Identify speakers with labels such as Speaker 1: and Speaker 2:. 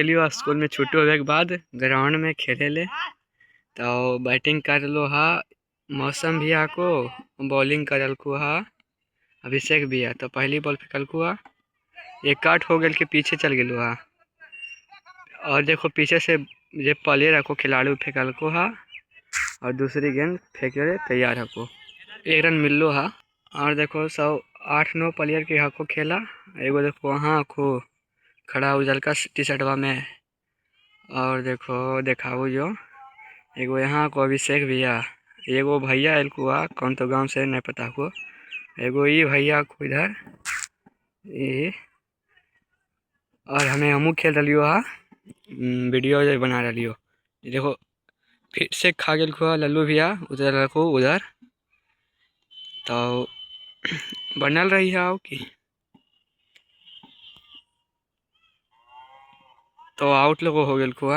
Speaker 1: चलियो स्कूल में छुट्टी होने के बाद ग्राउंड में खेले ले तो बैटिंग कर लो हा। मौसम भी आको बॉलिंग करल को हा। अभिषेक भी है तो पहली बॉल फेंकल को हा। एक काट हो गल के पीछे चल गेलो हा। और देखो पीछे से जे प्लेयर को खिलाड़ी फेंकल को हा और दूसरी गेंद फेंके तैयार हको। एक रन मिल लो हा। और देखो 108-9 प्लेयर के हको खेला। एगो देखो वहाँ को खड़ा उजल का टी शर्टवा में। और देखो देखाओ जो एगो यहाँ को अभिषेक भैया। एगो भैया आयल को कौन तो गांव से नहीं पता को। एगो ये भैया को इधर ये। और हमें हमू खेल रही हा। वीडियो बना रही हो। देखो फिर से खा गेल को लल्लू भैया उधर रखो उधर तो बनल रही है कि तो आउट लोगो हो गेल को।